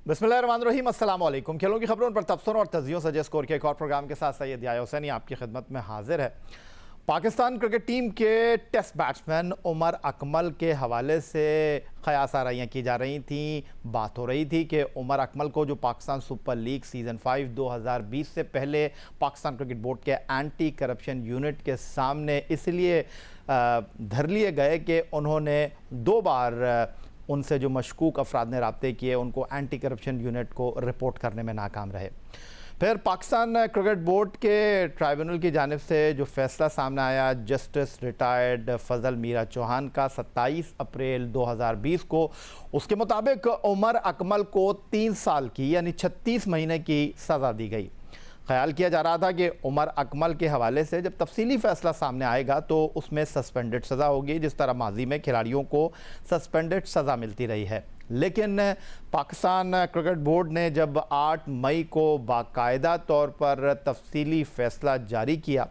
बिस्मिल्लाहिर्रहमानिर्रहीम, अस्सलाम वालेकुम। खेलों की खबरों पर तबसरों और तजियों से स्कोर के एक और प्रोग्राम के साथ सैयद याह्या हुसैनी आपकी खिदमत में हाजिर है। पाकिस्तान क्रिकेट टीम के टेस्ट बैट्समैन उमर अकमल के हवाले से क़यास आराइयाँ की जा रही थी। बात हो रही थी कि उमर अकमल को जो पाकिस्तान सुपर लीग सीज़न 5 2020 से पहले पाकिस्तान क्रिकेट बोर्ड के एंटी करप्शन यूनिट के सामने इसलिए धर लिए गए कि उन्होंने 2 बार उनसे जो मशकूक अफराद ने राब्ते किए उनको एंटी करप्शन यूनिट को रिपोर्ट करने में नाकाम रहे। फिर पाकिस्तान क्रिकेट बोर्ड के ट्राइब्यूनल की जानिब से जो फैसला सामने आया, जस्टिस रिटायर्ड फजल मीरा चौहान का 27 अप्रैल 2020 को, उसके मुताबिक उमर अकमल को 3 साल की यानी 36 महीने की सज़ा दी गई। ख्याल किया जा रहा था कि उमर अकमल के हवाले से जब तफसीली फ़ैसला सामने आएगा तो उसमें सस्पेंडेड सज़ा होगी, जिस तरह माजी में खिलाड़ियों को सस्पेंडेड सज़ा मिलती रही है। लेकिन पाकिस्तान क्रिकेट बोर्ड ने जब 8 मई को बाकायदा तौर पर तफसीली फ़ैसला जारी किया,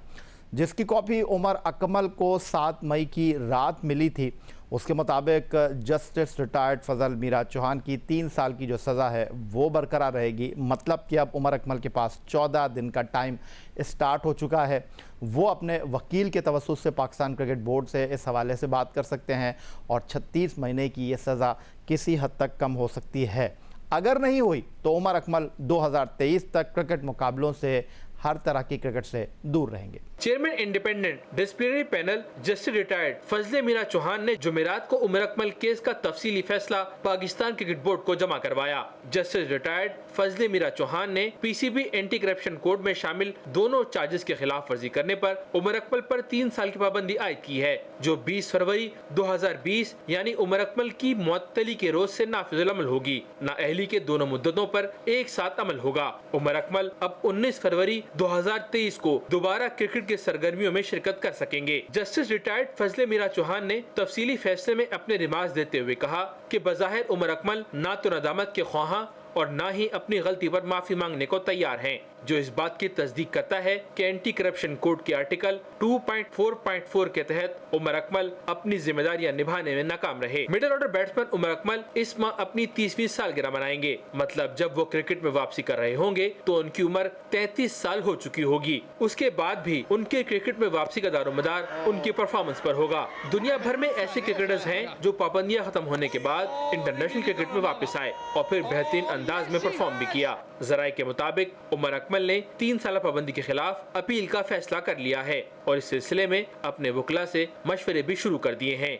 जिसकी कॉपी उमर अकमल को 7 मई की रात मिली थी, उसके मुताबिक जस्टिस रिटायर्ड फजल मीरा चौहान की 3 साल की जो सज़ा है वो बरकरार रहेगी। मतलब कि अब उमर अकमल के पास 14 दिन का टाइम स्टार्ट हो चुका है। वो अपने वकील के तवस्सुत से पाकिस्तान क्रिकेट बोर्ड से इस हवाले से बात कर सकते हैं और 36 महीने की ये सज़ा किसी हद तक कम हो सकती है। अगर नहीं हुई तो उमर अकमल 2023 तक क्रिकेट मुकाबलों से हर तरह की क्रिकेट से दूर रहेंगे। Chairman independent disciplinary panel justice retired Fazle Mira Chauhan ने जुमेरात को उमर अकमल केस का तफसीली फैसला पाकिस्तान क्रिकेट बोर्ड को जमा करवाया। जस्टिस रिटायर्ड फजले मीरा चौहान ने पीसीबी एंटी करप्शन कोड में शामिल दोनों चार्जेस के खिलाफ वर्जी करने पर उमर अकमल पर 3 साल की पाबंदी आयद की है, जो 20 फरवरी 2020 यानी उमर अकमल की मुअत्तली के रोज से नाफिजुल अमल होगी। नाअहली के दोनों मुद्दतों पर एक साथ अमल होगा। उमर अकमल अब 19 फरवरी 2023 को दोबारा क्रिकेट के सरगर्मियों में शिरकत कर सकेंगे। जस्टिस रिटायर्ड फजले मीरा चौहान ने तफसीली फैसले में अपने रिमार्क्स देते हुए कहा कि बज़ाहिर उमर अकमल ना तो नदामत के ख्वाहां और ना ही अपनी गलती पर माफी मांगने को तैयार हैं, जो इस बात की तस्दीक करता है कि एंटी करप्शन कोड के आर्टिकल 2.4.4 के तहत उमर अकमल अपनी जिम्मेदारियां निभाने में नाकाम रहे। Middle order batsman Umar Akmal इस माह अपनी 30वीं सालगिरह मनाएंगे। मतलब जब वो क्रिकेट में वापसी कर रहे होंगे तो उनकी उम्र 33 साल हो चुकी होगी। उसके बाद भी उनके क्रिकेट में वापसी का दारोमदार उनकी परफॉर्मेंस पर होगा। दुनिया भर में ऐसे क्रिकेटर्स हैं जो पाबंदियां खत्म होने के बाद इंटरनेशनल क्रिकेट में वापस आए और फिर बेहतरीन अंदाज में परफॉर्म भी किया। जराये के मुताबिक उमर अकमल ने 3 साल पाबंदी के खिलाफ अपील का फैसला कर लिया है और इस सिलसिले में अपने वकला से मशवरे भी शुरू कर दिए हैं।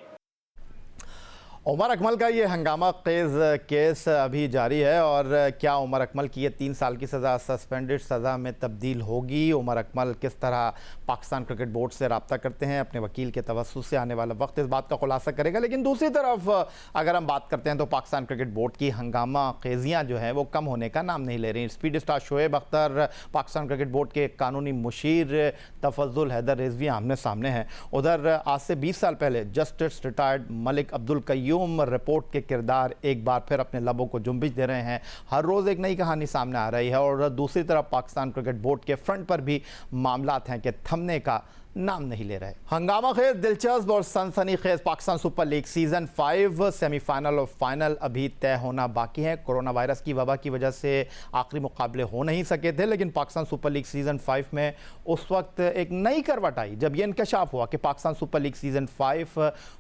उमर अकमल का ये हंगामा खेज़ केस अभी जारी है और क्या उमर अकमल की ये 3 साल की सज़ा सस्पेंडेड सज़ा में तब्दील होगी? उमर अकमल किस तरह पाकिस्तान क्रिकेट बोर्ड से रब्ता करते हैं, अपने वकील के तवस्सुत से आने वाला वक्त इस बात का खुलासा करेगा। लेकिन दूसरी तरफ अगर हम बात करते हैं तो पाकिस्तान क्रिकेट बोर्ड की हंगामा खेजियाँ जो हैं वो कम होने का नाम नहीं ले रही। Speed star Shoaib Akhtar, Pakistan cricket board के कानूनी मुशीर तफज्जुल हैदर रिजवी आमने सामने हैं। उधर आज से 20 साल पहले justice retired Malik Abdul Qayyum report के किरदार एक बार फिर अपने लबों को जुम्बिश दे रहे हैं। हर रोज़ एक नई कहानी सामने आ रही है और दूसरी तरफ पाकिस्तान क्रिकेट बोर्ड के फ्रंट पर भी मामलात हैं कि थमने का नाम नहीं ले रहे। हंगामा खेज, दिलचस्प और सनसनी खेज Pakistan super league season 5 semifinal और फाइनल अभी तय होना बाकी है। कोरोना वायरस की वबा की वजह से आखिरी मुकाबले हो नहीं सके थे, लेकिन पाकिस्तान सुपर लीग सीज़न 5 में उस वक्त एक नई करवट आई जब यह इंकशाफ हुआ कि पाकिस्तान सुपर लीग सीज़न 5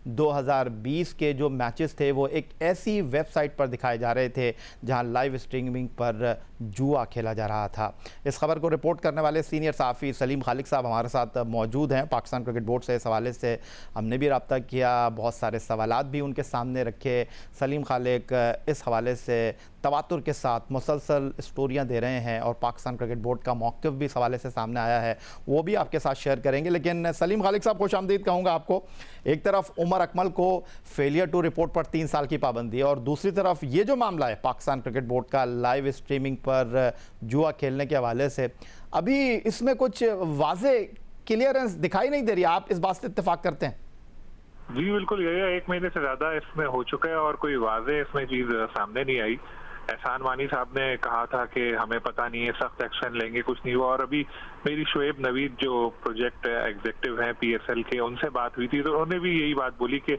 2020 के जो मैचेस थे वो एक ऐसी वेबसाइट पर दिखाए जा रहे थे जहां लाइव स्ट्रीमिंग पर जुआ खेला जा रहा था। इस खबर को रिपोर्ट करने वाले सीनियर सहाफ़ी सलीम खालिक साहब हमारे साथ मौजूद हैं। पाकिस्तान क्रिकेट बोर्ड से इस हवाले से हमने भी रब्ता किया, बहुत सारे सवालात भी उनके सामने रखे। सलीम खालिक इस हवाले से तवातुर के साथ मुसलसल स्टोरियां दे रहे हैं और पाकिस्तान क्रिकेट बोर्ड का मौक़िफ़ भी इस हवाले से सामने आया है, वो भी आपके साथ शेयर करेंगे। लेकिन सलीम खालिक साहब, खुश आमदीद कहूँगा आपको। एक तरफ उमर अकमल को फेलियर टू रिपोर्ट पर 3 साल की पाबंदी और दूसरी तरफ ये जो मामला है पाकिस्तान क्रिकेट बोर्ड का लाइव स्ट्रीमिंग पर जुआ खेलने के हवाले से, अभी इसमें कुछ वाज़े क्लियरेंस दिखाई नहीं दे रही। आप इस बात से इत्तेफाक करते हैं? जी बिल्कुल, ये 1 महीने से ज्यादा इसमें हो चुका है और कोई वाज़े इसमें चीज सामने नहीं आई। एहसान मानी साहब ने कहा था कि हमें पता नहीं है, सख्त एक्शन लेंगे, कुछ नहीं हुआ। और अभी मेरी शोएब नवीद जो प्रोजेक्ट एग्जीक्यूटिव हैं PSL के, उनसे बात हुई थी तो उन्होंने भी यही बात बोली कि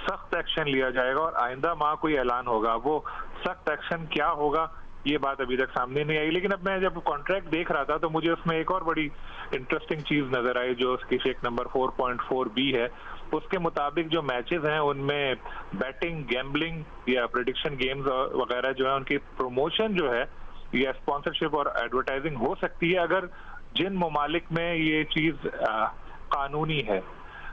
सख्त एक्शन लिया जाएगा और आइंदा माह कोई ऐलान होगा। वो सख्त एक्शन क्या होगा ये बात अभी तक सामने नहीं आई, लेकिन अब मैं जब कॉन्ट्रैक्ट देख रहा था तो मुझे उसमें एक और बड़ी इंटरेस्टिंग चीज नजर आई जो उसकी शेक नंबर 4.4B है। उसके मुताबिक जो मैचेस हैं उनमें बैटिंग, गैम्बलिंग या प्रेडिक्शन गेम्स वगैरह जो है उनकी प्रमोशन जो है या स्पॉन्सरशिप और एडवर्टाइजिंग हो सकती है अगर जिन ममालिक में ये चीज कानूनी है।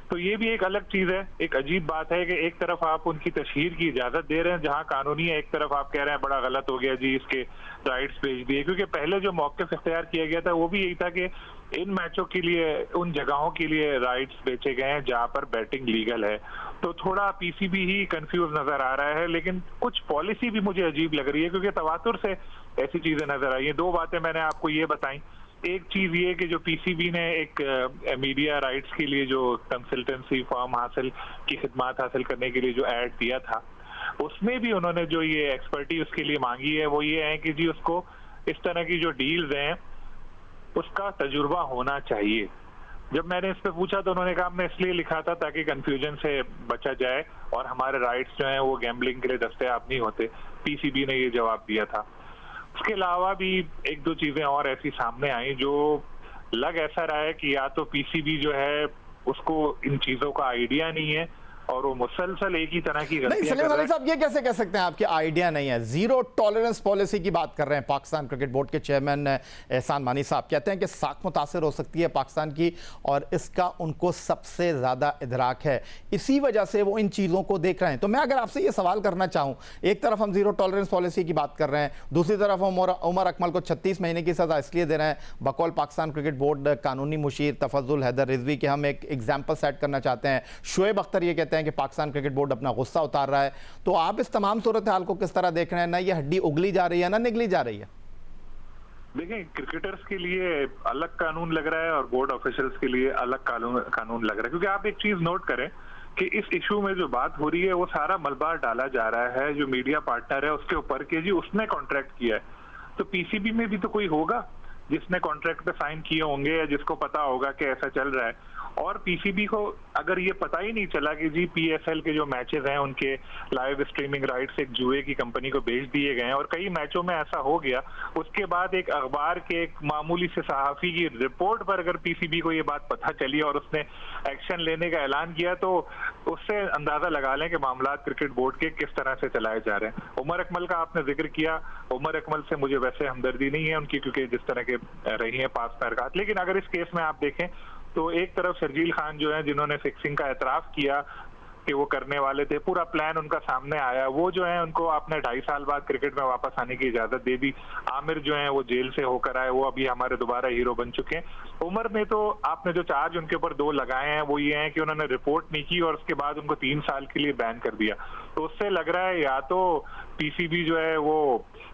तो ये भी एक अलग चीज है। एक अजीब बात है कि एक तरफ आप उनकी तशहीर की इजाजत दे रहे हैं जहां कानूनी है, एक तरफ आप कह रहे हैं बड़ा गलत हो गया जी, इसके राइट्स भेज दिए। क्योंकि पहले जो मौक़िफ़ इख्तियार किया गया था वो भी यही था कि इन मैचों के लिए, उन जगहों के लिए राइट्स बेचे गए हैं जहां पर बैटिंग लीगल है। तो थोड़ा पीसीबी ही कंफ्यूज नजर आ रहा है, लेकिन कुछ पॉलिसी भी मुझे अजीब लग रही है क्योंकि तवातुर से ऐसी चीजें नजर आई हैं। दो बातें मैंने आपको ये बताई। एक चीज ये कि जो पीसीबी ने एक मीडिया राइट्स के लिए जो कंसल्टेंसी फर्म की खिदमत हासिल करने के लिए जो ऐड दिया था, उसमें भी उन्होंने जो ये एक्सपर्टी उसके लिए मांगी है वो ये है कि जी उसको इस तरह की जो डील्स हैं उसका तजुर्बा होना चाहिए। जब मैंने इस पे पूछा तो उन्होंने कहा हमने इसलिए लिखा था ताकि कंफ्यूजन से बचा जाए और हमारे राइट्स जो हैं वो गैम्बलिंग के लिए दस्तयाब नहीं होते। पीसीबी ने ये जवाब दिया था। उसके अलावा भी एक दो चीजें और ऐसी सामने आई जो लग ऐसा रहा है कि या तो पीसीबी जो है उसको इन चीजों का आइडिया नहीं है और वो मुसलसल एक ही तरह की नहीं। सलीम मलिक साहब, ये कैसे कह सकते हैं आपके आइडिया नहीं है? जीरो टॉलरेंस पॉलिसी की बात कर रहे हैं पाकिस्तान क्रिकेट बोर्ड के चेयरमैन एहसान मानी साहब। कहते हैं कि साख मुतासिर हो सकती है पाकिस्तान की और इसका उनको सबसे ज़्यादा इदराक है, इसी वजह से वो इन चीज़ों को देख रहे हैं। तो मैं अगर आपसे ये सवाल करना चाहूँ, एक तरफ हम जीरो टॉलरेंस पॉलिसी की बात कर रहे हैं, दूसरी तरफ हम उमर अकमल को 36 महीने की सज़ा इसलिए दे रहे हैं बकौल पाकिस्तान क्रिकेट बोर्ड कानूनी मुशीर तफज्जुल हैदर रिजवी के हम एक एग्जाम्पल सेट करना चाहते हैं। शुएब अख्तर ये कहते हैं कि पाकिस्तान क्रिकेट बोर्ड अपना गुस्सा उतार रहा है। तो आप इस तमाम सूरत हाल को किस तरह देख रहे हैं? ना ये हड्डी उगली जा रही है ना निगली जा रही है? देखें, क्रिकेटर्स के लिए अलग कानून लग रहा है और बोर्ड ऑफिशियल्स के लिए अलग कानून लग रहा है। क्योंकि आप एक चीज नोट करें कि इस इशू में जो बात हो रही है वो सारा मलबा डाला जा रहा है जो मीडिया पार्टनर है उसके ऊपर के जी उसने कॉन्ट्रैक्ट किया है। तो पीसीबी में भी तो कोई होगा जिसने कॉन्ट्रैक्ट पे साइन किए होंगे या जिसको पता होगा कि ऐसा चल रहा है। और पीसीबी को अगर ये पता ही नहीं चला कि जी पीएसएल के जो मैचेस हैं उनके लाइव स्ट्रीमिंग राइट्स एक जुए की कंपनी को बेच दिए गए हैं और कई मैचों में ऐसा हो गया, उसके बाद एक अखबार के एक मामूली से सहाफी की रिपोर्ट पर अगर पीसीबी को ये बात पता चली और उसने एक्शन लेने का ऐलान किया तो उससे अंदाजा लगा लें कि मामला क्रिकेट बोर्ड के किस तरह से चलाए जा रहे हैं। उमर अकमल का आपने जिक्र किया, उमर अकमल से मुझे वैसे हमदर्दी नहीं है उनकी क्योंकि जिस तरह के रही है पास पैरकात, लेकिन अगर इस केस में आप देखें तो एक तरफ शर्जील खान जो है जिन्होंने फिक्सिंग का एतराफ किया कि वो करने वाले थे, पूरा प्लान उनका सामने आया, वो जो है उनको आपने 2.5 साल बाद क्रिकेट में वापस आने की इजाजत दे दी। आमिर जो है वो जेल से होकर आए, वो अभी हमारे दोबारा हीरो बन चुके हैं। उमर में तो आपने जो चार्ज उनके ऊपर 2 लगाए हैं वो ये हैं कि उन्होंने रिपोर्ट नहीं की और उसके बाद उनको 3 साल के लिए बैन कर दिया। तो उससे लग रहा है या तो पीसीबी जो है वो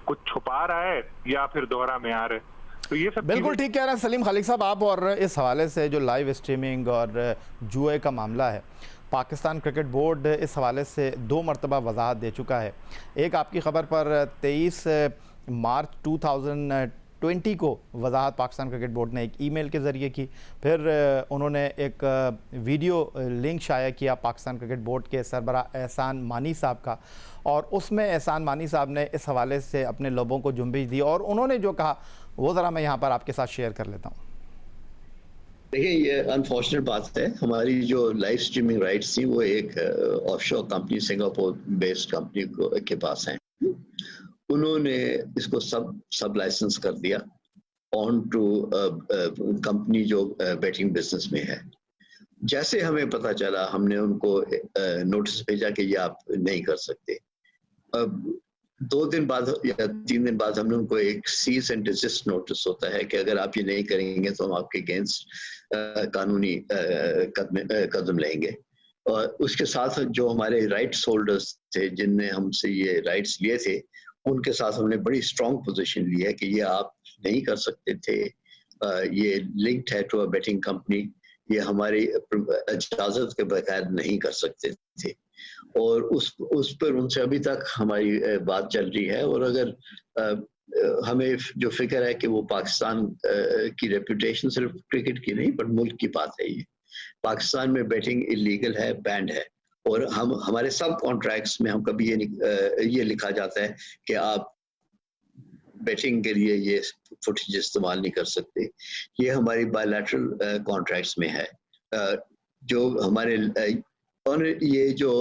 कुछ छुपा रहा है या फिर दोहरा मेयार है। तो ये सब बिल्कुल ठीक कह रहे हैं सलीम खलीक साहब आप। और इस हवाले से जो लाइव स्ट्रीमिंग और जुए का मामला है, पाकिस्तान क्रिकेट बोर्ड इस हवाले से 2 मरतबा वजाहत दे चुका है। एक आपकी ख़बर पर 23 मार्च 2020 को वजाहत पाकिस्तान क्रिकेट बोर्ड ने एक ईमेल के ज़रिए की, फिर उन्होंने एक वीडियो लिंक शाया किया पाकिस्तान क्रिकेट बोर्ड के सरबराह एहसान मानी साहब का, और उसमें एहसान मानी साहब ने इस हवाले से अपने लोगों को जुम्बिश दी और उन्होंने जो कहा वो ज़रा मैं यहाँ पर आपके साथ शेयर कर लेता हूँ। देखिए, ये अनफॉर्चुनेट बात है, हमारी जो लाइव स्ट्रीमिंग राइट्स थी वो एक offshore company, Singapore based company के पास हैं। उन्होंने इसको सब लाइसेंस कर दिया ऑन टू कंपनी जो बेटिंग बिजनेस में है। जैसे हमें पता चला हमने उनको नोटिस भेजा कि ये आप नहीं कर सकते। 2 दिन बाद या 3 दिन बाद हमने उनको एक सीज एंड डिजिस्ट नोटिस होता है कि अगर आप ये नहीं करेंगे तो हम आपके अगेंस्ट कानूनी कदम लेंगे। और उसके साथ जो हमारे राइट्स होल्डर्स थे जिनने हमसे ये राइट्स लिए थे, उनके साथ हमने बड़ी स्ट्रॉन्ग पोजीशन ली है कि ये आप नहीं कर सकते थे, ये लिंक्ड है टू अ बेटिंग कंपनी, ये हमारी इजाजत के बगैर नहीं कर सकते थे। और उस पर उनसे अभी तक हमारी बात चल रही है। और अगर हमें जो फिक्र है कि वो पाकिस्तान की रेपुटेशन सिर्फ क्रिकेट की नहीं बट मुल्क की बात है, ये पाकिस्तान में बेटिंग इलीगल है, बैंड है, और हम हमारे सब कॉन्ट्रैक्ट्स में हम कभी ये लिखा जाता है कि आप बैटिंग के लिए ये फुटेज इस्तेमाल नहीं कर सकते। ये हमारी बायलैटरल कॉन्ट्रैक्ट्स में है। जो हमारे और ये जो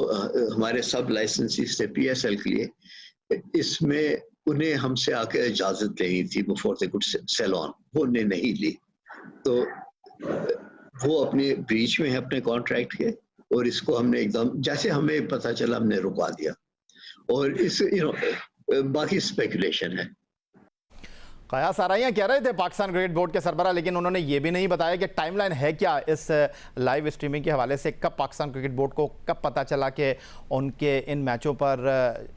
हमारे सब लाइसेंसीज थे PSL के लिए, इसमें उन्हें हमसे आके इजाज़त लेनी थी before they could sail on, वो उन्हें नहीं ली। तो वो अपने ब्रीच में है अपने कॉन्ट्रैक्ट के, और इसको हमने एकदम जैसे हमें पता चला हमने रुकवा दिया। और इस बाकी स्पेकुलेशन है। कयास आराइयाँ कह रहे थे पाकिस्तान क्रिकेट बोर्ड के सरबरा, लेकिन उन्होंने ये भी नहीं बताया कि टाइमलाइन है क्या इस लाइव स्ट्रीमिंग के हवाले से, कब पाकिस्तान क्रिकेट बोर्ड को कब पता चला कि उनके इन मैचों पर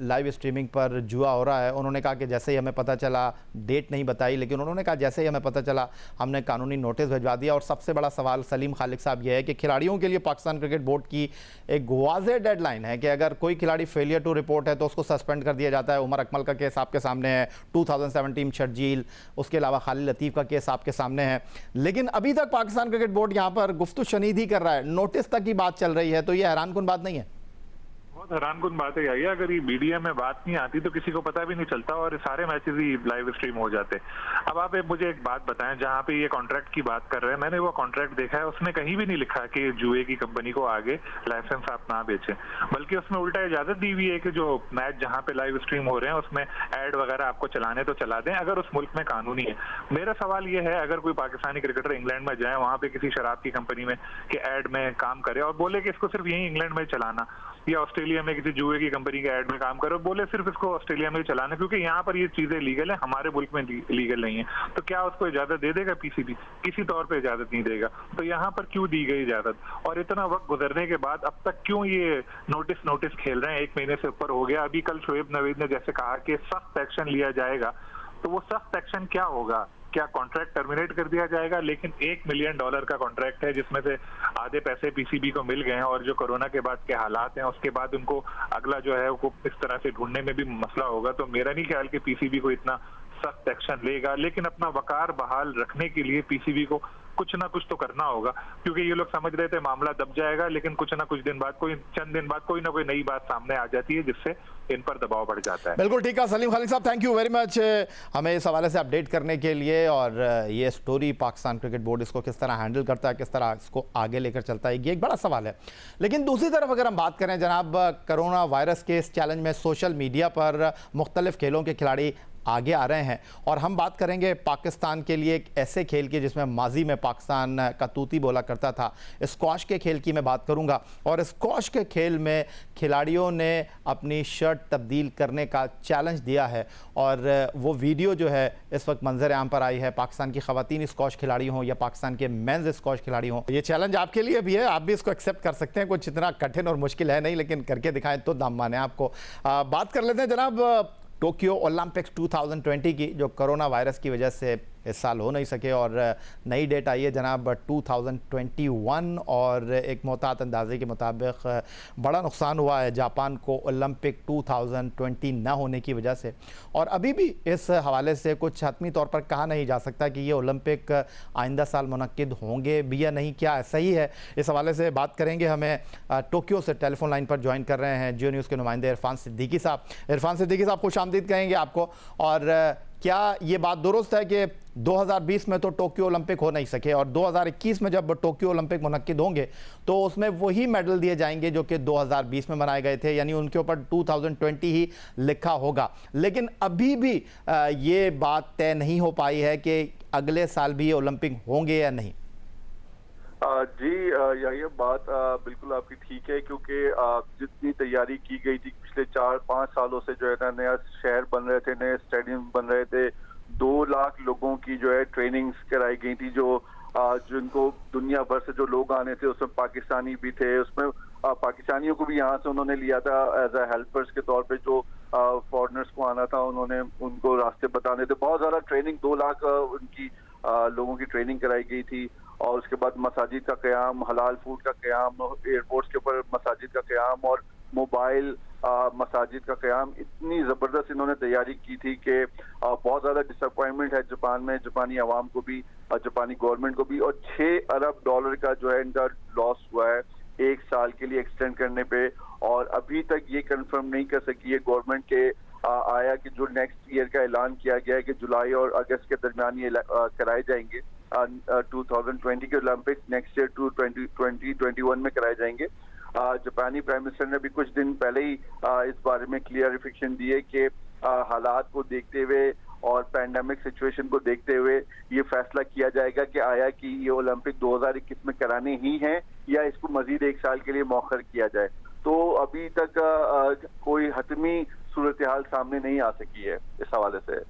लाइव स्ट्रीमिंग पर जुआ हो रहा है। उन्होंने कहा कि जैसे ही हमें पता चला, डेट नहीं बताई, लेकिन उन्होंने कहा जैसे ही हमें पता चला हमने कानूनी नोटिस भिजवा दिया। और सबसे बड़ा सवाल सलीम खालिक साहब ये है कि खिलाड़ियों के लिए पाकिस्तान क्रिकेट बोर्ड की एक वाज़ेह डेडलाइन है कि अगर कोई खिलाड़ी फेलियर टू रिपोर्ट है तो उसको सस्पेंड कर दिया जाता है। उमर अकमल का केस आपके सामने है, 2017 शर्जील, उसके अलावा खालिद लतीफ़ का केस आपके सामने है। लेकिन अभी तक पाकिस्तान क्रिकेट बोर्ड यहाँ पर गुफ्तु शनीद ही कर रहा है, नोटिस तक की बात चल रही है। तो ये हैरानकुन बात नहीं है? बहुत हैरानकुन बात है यही, अगर ये मीडिया में बात नहीं आती तो किसी को पता भी नहीं चलता और सारे मैचेस ही लाइव स्ट्रीम हो जाते। अब आप मुझे एक बात बताएं, जहां पे ये कॉन्ट्रैक्ट की बात कर रहे हैं, मैंने वो कॉन्ट्रैक्ट देखा है, उसमें कहीं भी नहीं लिखा कि जुए की कंपनी को आगे लाइसेंस आप ना बेचें, बल्कि उसमें उल्टा इजाजत दी हुई है कि जो मैच जहाँ पे लाइव स्ट्रीम हो रहे हैं उसमें एड वगैरह आपको चलाने तो चला दें, अगर उस मुल्क में कानूनी है। मेरा सवाल ये है, अगर कोई पाकिस्तानी क्रिकेटर इंग्लैंड में जाए, वहां पे किसी शराब की कंपनी में के एड में काम करे और बोले कि इसको सिर्फ यही इंग्लैंड में चलाना, या ऑस्ट्रेलिया में किसी जुए की कंपनी के ऐड में काम करो, बोले सिर्फ इसको ऑस्ट्रेलिया में चलाना क्योंकि यहाँ पर ये चीजें लीगल है, हमारे मुल्क में लीगल नहीं है, तो क्या उसको इजाजत दे देगा PCB? किसी तौर पे इजाजत नहीं देगा। तो यहाँ पर क्यों दी गई इजाजत? और इतना वक्त गुजरने के बाद अब तक क्यों ये नोटिस खेल रहे हैं? 1 महीने से ऊपर हो गया। अभी कल शोएब नवीद ने जैसे कहा कि सख्त एक्शन लिया जाएगा, तो वो सख्त एक्शन क्या होगा? क्या कॉन्ट्रैक्ट टर्मिनेट कर दिया जाएगा? लेकिन $1 मिलियन का कॉन्ट्रैक्ट है, जिसमें से आधे पैसे PCB को मिल गए हैं, और जो कोरोना के बाद के हालात हैं उसके बाद उनको अगला जो है वो इस तरह से ढूंढने में भी मसला होगा। तो मेरा नहीं ख्याल कि PCB को इतना सख्त एक्शन लेगा, लेकिन अपना वकार बहाल रखने के लिए PCB को कुछ ना कुछ तो करना होगा, क्योंकि ये लोग समझ रहे थे मामला दब जाएगा, लेकिन कुछ ना कुछ दिन बाद, चंद दिन बाद कोई ना कोई नई बात सामने आ जाती है जिससे इन पर दबाव बढ़ जाता है। बिल्कुल ठीक है सलीम खालिक साहब, थैंक यू वेरी मच हमें इस हवाले से अपडेट करने के लिए। और ये स्टोरी पाकिस्तान क्रिकेट बोर्ड इसको किस तरह हैंडल करता है, किस तरह इसको आगे लेकर चलता है, ये एक बड़ा सवाल है। लेकिन दूसरी तरफ अगर हम बात करें जनाब, कोरोना वायरस के इस चैलेंज में सोशल मीडिया पर मुख्तलिफ खेलों के खिलाड़ी आगे आ रहे हैं, और हम बात करेंगे पाकिस्तान के लिए एक ऐसे खेल की जिसमें माजी में पाकिस्तान का तूती बोला करता था। स्क्वाश के खेल की मैं बात करूंगा, और स्क्वाश के खेल में खिलाड़ियों ने अपनी शर्ट तब्दील करने का चैलेंज दिया है, और वो वीडियो जो है इस वक्त मंजर आम पर आई है। पाकिस्तान की ख़वातीन स्क्वाश खिलाड़ी हों या पाकिस्तान के मेंस स्क्वाश खिलाड़ी हों, ये चैलेंज आपके लिए भी है, आप भी इसको एक्सेप्ट कर सकते हैं। कुछ इतना कठिन और मुश्किल है नहीं, लेकिन करके दिखाएं तो दाम माने आपको। बात कर लेते हैं जनाब टोक्यो ओलंपिक्स 2020 की, जो कोरोना वायरस की वजह से इस साल हो नहीं सके, और नई डेट आई है जनाब 2021, और एक मोहतात अंदाजे के मुताबिक बड़ा नुकसान हुआ है जापान को ओलंपिक 2020 ना होने की वजह से। और अभी भी इस हवाले से कुछ हतमी तौर पर कहा नहीं जा सकता कि ये ओलंपिक आइंदा साल मुनक्किद होंगे भी या नहीं, क्या सही है? इस हवाले से बात करेंगे। हमें टोक्यो से टेलीफोन लाइन पर ज्वाइन कर रहे हैं जियो न्यूज़ के नुमाइंदे इरफान सिद्दीकी साहब। इरफान सिद्दीकी साहब, खुश आमदीद कहेंगे आपको। और क्या ये बात दुरुस्त है कि 2020 में तो टोक्यो ओलंपिक हो नहीं सके, और 2021 में जब टोक्यो ओलंपिक मुनक्किद होंगे तो उसमें वही मेडल दिए जाएंगे जो कि 2020 में बनाए गए थे, यानी उनके ऊपर 2020 ही लिखा होगा? लेकिन अभी भी ये बात तय नहीं हो पाई है कि अगले साल भी ये ओलंपिक होंगे या नहीं। जी, ये बात बिल्कुल आपकी ठीक है, क्योंकि जितनी तैयारी की गई थी पिछले 4-5 सालों से, जो है ना, नया शहर बन रहे थे, नए स्टेडियम बन रहे थे, 2 लाख लोगों की जो है ट्रेनिंग्स कराई गई थी, जो जिनको दुनिया भर से जो लोग आने थे उसमें पाकिस्तानी भी थे, उसमें पाकिस्तानियों को भी यहाँ से उन्होंने लिया था एज ए हेल्पर्स के तौर पे, जो फॉरेनर्स को आना था उन्होंने उनको रास्ते बताने थे। बहुत ज़्यादा ट्रेनिंग, 2 लाख उनकी लोगों की ट्रेनिंग कराई गई थी। और उसके बाद मसाजिद का क़याम, हलाल फूड का क़याम, एयरपोर्ट्स के ऊपर मसाजिद का क़याम और मोबाइल मसाजिद का क़याम, इतनी ज़बरदस्त इन्होंने तैयारी की थी कि बहुत ज़्यादा डिसअपॉइंटमेंट है जापान में, जापानी आवाम को भी, जापानी गवर्नमेंट को भी। और $6 अरब का जो है इनका लॉस हुआ है 1 साल के लिए एक्सटेंड करने पे, और अभी तक ये कंफर्म नहीं कर सकी है गवर्नमेंट के आया कि जो नेक्स्ट ईयर का ऐलान किया गया है कि जुलाई और अगस्त के दरमियान ये कराए जाएंगे 2020 के ओलंपिक्स नेक्स्ट ईयर 2021 में कराए जाएंगे। जापानी प्राइम मिनिस्टर ने भी कुछ दिन पहले ही इस बारे में क्लियरिफिकेशन दी है कि हालात को देखते हुए और पैंडेमिक सिचुएशन को देखते हुए ये फैसला किया जाएगा कि आया कि ये ओलंपिक 2021 में कराने ही हैं या इसको मजीद 1 साल के लिए मौखर किया जाए। तो अभी तक कोई हतमी सूरत हाल सामने नहीं आ सकी है इस हवाले से।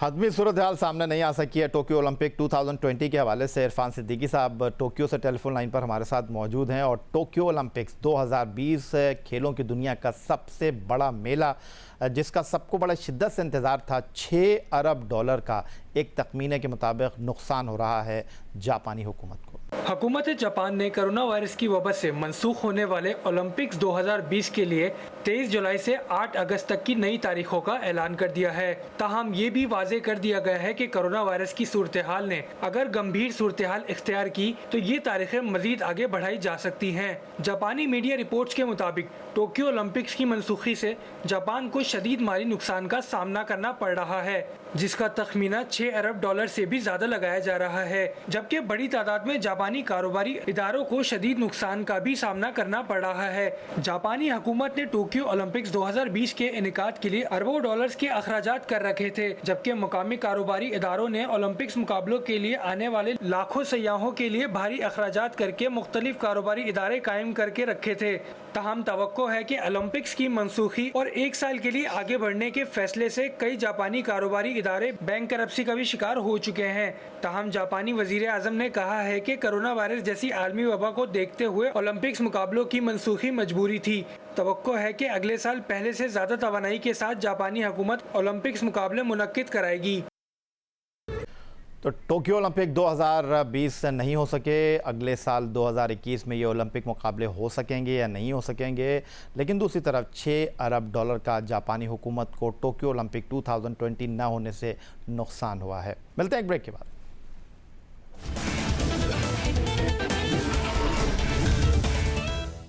हतमी सूरत हाल सामने नहीं आ सकी है टोक्यो ओलंपिक 2020 के हवाले से। इरफान सिद्दीकी साहब टोक्यो से टेलीफोन लाइन पर हमारे साथ मौजूद हैं। और टोक्यो ओलंपिक्स 2020 खेलों की दुनिया का सबसे बड़ा मेला, जिसका सबको बड़ा शिद्दत से इंतज़ार था, $6 अरब का एक तखमीने के मुताबिक नुकसान हो रहा है जापानी हुकूमत को। हुकूमत जापान ने कोरोना वायरस की वजह से मंसूख होने वाले ओलंपिक्स 2020 के लिए 23 जुलाई से 8 अगस्त तक की नई तारीखों का ऐलान कर दिया है। ताहम ये भी वाजे कर दिया गया है कि कोरोना वायरस की सूरत हाल ने अगर गंभीर सूरत हाल इख्तियार की तो ये तारीखें मजीद आगे बढ़ाई जा सकती हैं। जापानी मीडिया रिपोर्ट्स के मुताबिक टोक्यो ओलंपिक्स की मनसूखी से जापान को शदीद माली नुकसान का सामना करना पड़ रहा है, जिसका तखमीना $6 अरब से भी ज्यादा लगाया जा रहा है। जबकि बड़ी तादाद में जापानी कारोबारी इदारों को शदीद नुकसान का भी सामना करना पड़ रहा है। जापानी हुकूमत ने टोक्यो ओलंपिक्स 2020 के इनेकाद के लिए अरबों डॉलर्स के अखराजात कर रखे थे, जबकि मुकामी कारोबारी इदारों ने ओलंपिक्स मुकाबलों के लिए आने वाले लाखों सयाहों के लिए भारी अखराजात करके मुख्तलिफ कारोबारी इदारे कायम करके रखे थे। ताहम तवक्को है कि ओलंपिक्स की मनसूखी और 1 साल के लिए आगे बढ़ने के फैसले से कई जापानी कारोबारी इदारे बैंकरप्सी का भी शिकार हो चुके हैं। ताहम जापानी वजीर आजम ने कहा है कि कोरोना वायरस जैसी आलमी वबा को देखते हुए ओलंपिक्स मुकाबलों की मनसूखी मजबूरी थी। तवक्को है कि अगले साल पहले से ज्यादा तवानाई के साथ जापानी हुकूमत ओलंपिक्स मुकाबले मुनक्किद कराएगी। तो टोक्यो ओलंपिक 2020 नहीं हो सके, अगले साल 2021 में ये ओलंपिक मुकाबले हो सकेंगे या नहीं हो सकेंगे। लेकिन दूसरी तरफ $6 अरब का जापानी हुकूमत को टोक्यो ओलंपिक 2020 न होने से नुकसान हुआ है। मिलते हैं एक ब्रेक के बाद।